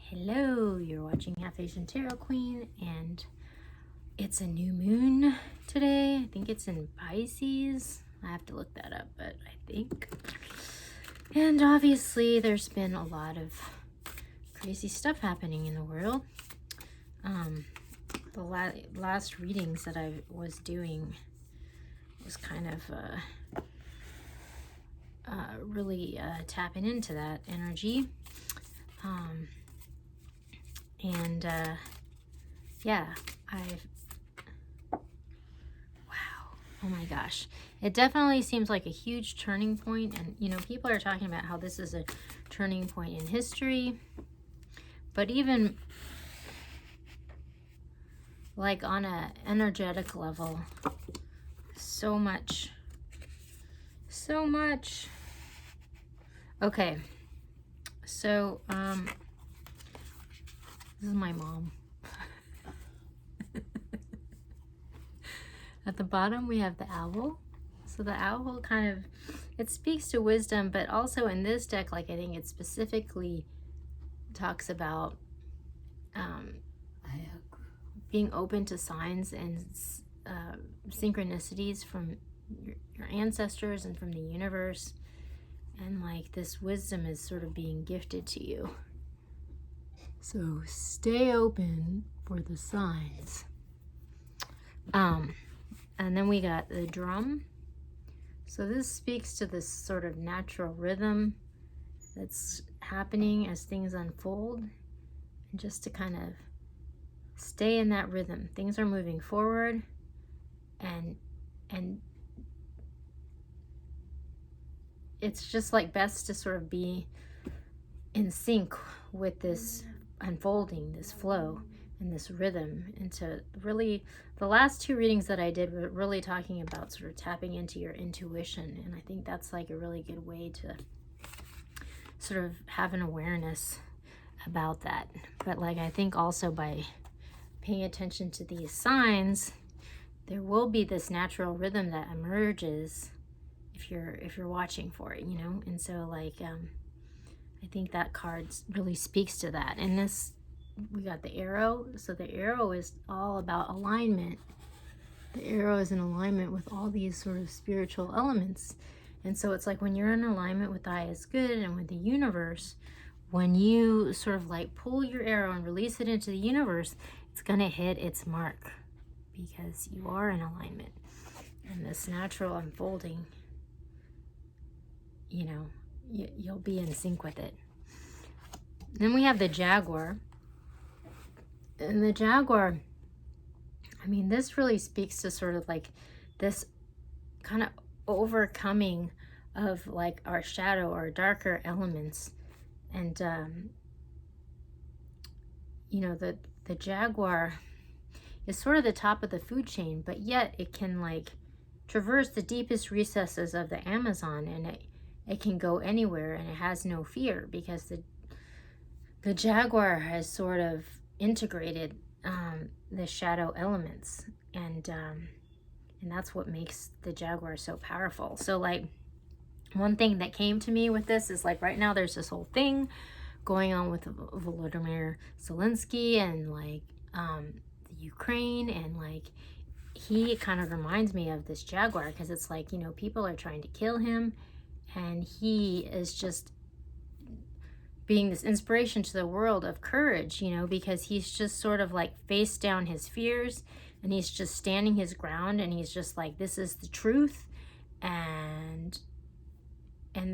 Hello, you're watching Half Asian Tarot Queen, and it's a new moon today. I think it's in Pisces. I have to look that up, but I think. And obviously, there's been a lot of crazy stuff happening in the world. The last readings that I was doing was kind of really tapping into that energy. Yeah, wow, oh my gosh, it definitely seems like a huge turning point. And you know, people are talking about how this is a turning point in history, but even like on a energetic level, so much. Okay, so this is my mom. At the bottom we have the owl. So the owl kind of, it speaks to wisdom, but also in this deck, like I think it specifically talks about being open to signs and synchronicities from your ancestors and from the universe. And like this wisdom is sort of being gifted to you. So stay open for the signs. And then we got the drum. So this speaks to this sort of natural rhythm that's happening as things unfold. And just to kind of stay in that rhythm. Things are moving forward, and it's just like best to sort of be in sync with this unfolding, this flow and this rhythm. And to really, the last two readings that I did were really talking about sort of tapping into your intuition, and I think that's like a really good way to sort of have an awareness about that. But like I think also by paying attention to these signs, there will be this natural rhythm that emerges if you're watching for it, you know. And so like I think that card really speaks to that. And this, we got the arrow. So the arrow is all about alignment. The arrow is in alignment with all these sort of spiritual elements. And so it's like when you're in alignment with the highest good and with the universe, when you sort of like pull your arrow and release it into the universe, it's going to hit its mark because you are in alignment. And this natural unfolding, you know, you'll be in sync with it. Then we have the Jaguar. And the Jaguar, I mean, this really speaks to sort of like this kind of overcoming of like our shadow or darker elements. And, you know, the Jaguar is sort of the top of the food chain, but yet it can like traverse the deepest recesses of the Amazon, and it can go anywhere, and it has no fear because the Jaguar has sort of integrated the shadow elements, and that's what makes the Jaguar so powerful. So like one thing that came to me with this is like right now there's this whole thing going on with Volodymyr Zelensky and like the Ukraine, and like he kind of reminds me of this Jaguar because it's like, you know, people are trying to kill him, and he is just being this inspiration to the world of courage, you know, because he's just sort of like faced down his fears, and he's just standing his ground, and he's just like, this is the truth, and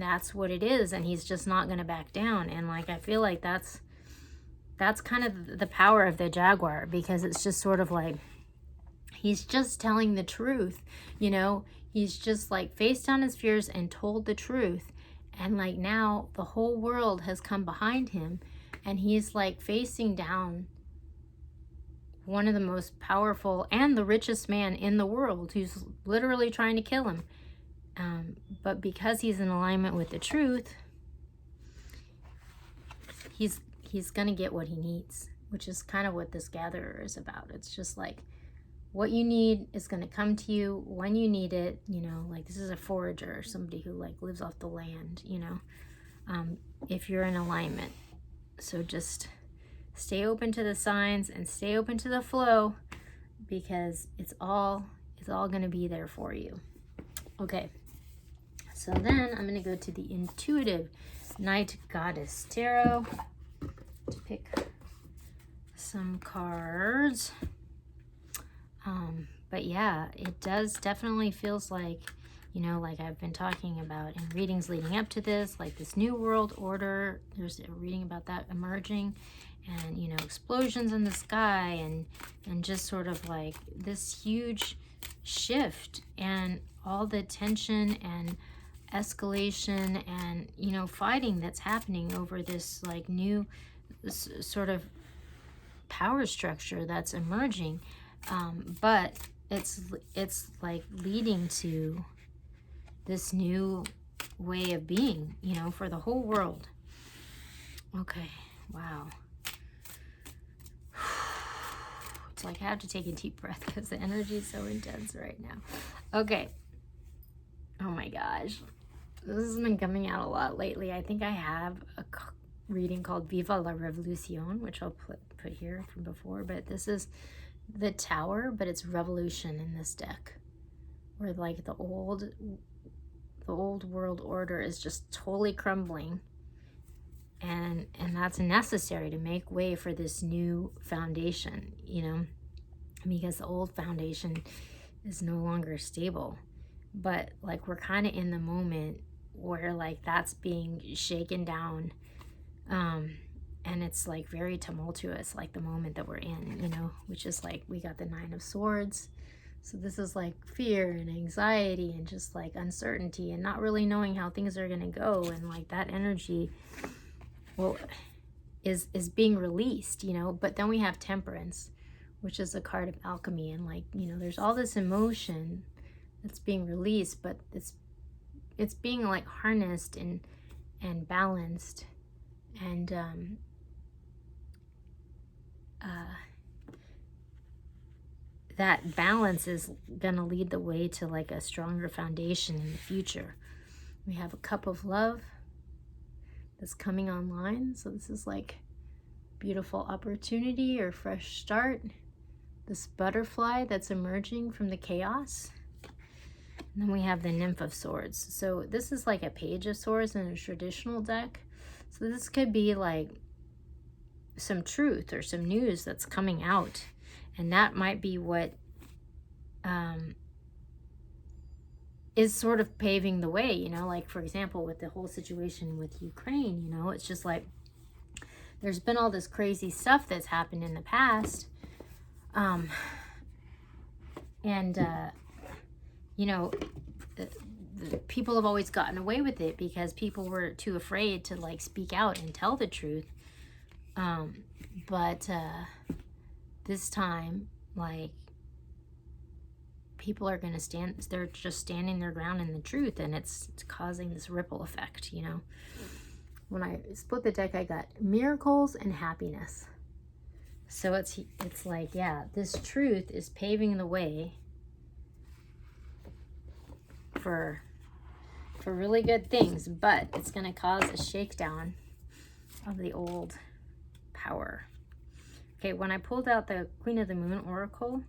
that's what it is, and he's just not going to back down. And like I feel like that's kind of the power of the Jaguar, because it's just sort of like he's just telling the truth, you know. He's just like faced down his fears and told the truth. And like now the whole world has come behind him, and he's like facing down one of the most powerful and the richest man in the world who's literally trying to kill him. But because he's in alignment with the truth, he's going to get what he needs, which is kind of what this gatherer is about. It's just like what you need is going to come to you when you need it, you know. Like this is a forager, somebody who like lives off the land, you know, if you're in alignment. So just stay open to the signs and stay open to the flow, because it's all going to be there for you. Okay, so then I'm going to go to the Intuitive Night Goddess Tarot to pick some cards. But yeah, it does definitely feels like, you know, like I've been talking about in readings leading up to this, like this new world order, there's a reading about that emerging, and, you know, explosions in the sky, and just sort of like this huge shift, and all the tension and escalation and, you know, fighting that's happening over this like new sort of power structure that's emerging. But it's like leading to this new way of being, you know, for the whole world. Okay, wow. It's like I have to take a deep breath because the energy is so intense right now. Okay. Oh my gosh. This has been coming out a lot lately. I think I have a reading called Viva la Revolution, which I'll put here from before, but this is the Tower, but it's revolution in this deck, where like the old world order is just totally crumbling, and that's necessary to make way for this new foundation, you know, because the old foundation is no longer stable. But like we're kind of in the moment where like that's being shaken down, and it's like very tumultuous, like the moment that we're in, you know, which is like we got the Nine of Swords. So this is like fear and anxiety and just like uncertainty and not really knowing how things are going to go. And like that energy, well, is being released, you know. But then we have Temperance, which is a card of alchemy. And like, you know, there's all this emotion that's being released, but it's being like harnessed and balanced. And that balance is going to lead the way to like a stronger foundation in the future. We have a Cup of Love that's coming online. So this is like beautiful opportunity or fresh start. This butterfly that's emerging from the chaos. And then we have the Nymph of Swords. So this is like a Page of Swords in a traditional deck. So this could be like some truth or some news that's coming out. And that might be what is sort of paving the way, you know, like for example, with the whole situation with Ukraine, you know, it's just like there's been all this crazy stuff that's happened in the past. You know, the people have always gotten away with it because people were too afraid to like speak out and tell the truth. But this time, like, people are going to stand, they're just standing their ground in the truth, and it's causing this ripple effect, you know. When I split the deck, I got miracles and happiness. So it's like, yeah, this truth is paving the way for really good things, but it's going to cause a shakedown of the old power. Okay, when I pulled out the Queen of the Moon Oracle,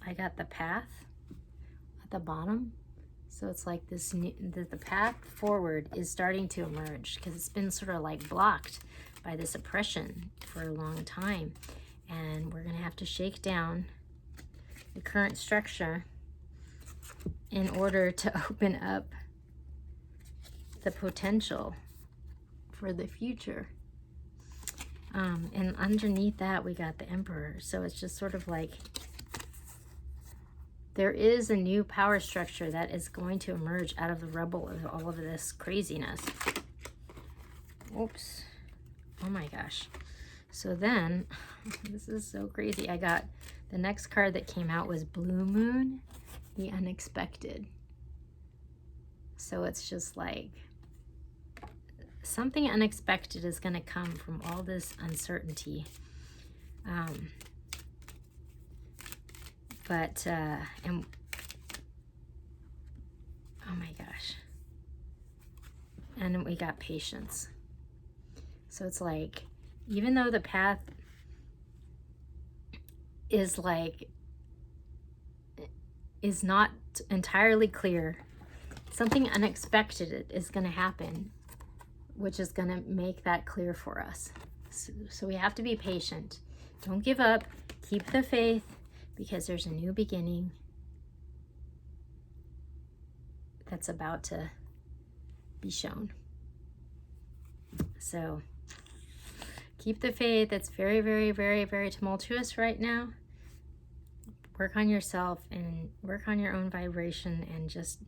I got the Path at the bottom. So it's like this, the path forward is starting to emerge because it's been sort of like blocked by this oppression for a long time. And we're going to have to shake down the current structure in order to open up the potential for the future. And underneath that, we got the Emperor. So it's just sort of like there is a new power structure that is going to emerge out of the rubble of all of this craziness. Oops. Oh my gosh. So then, this is so crazy. I got the next card that came out was Blue Moon, the Unexpected. So it's just like something unexpected is going to come from all this uncertainty. And oh my gosh. And we got patience. So it's like even though the path is not entirely clear, something unexpected is going to happen, which is going to make that clear for us. So we have to be patient. Don't give up. Keep the faith, because there's a new beginning that's about to be shown. So keep the faith. It's very, very, very, very tumultuous right now. Work on yourself and work on your own vibration and just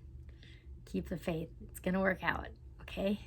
keep the faith. It's going to work out, okay?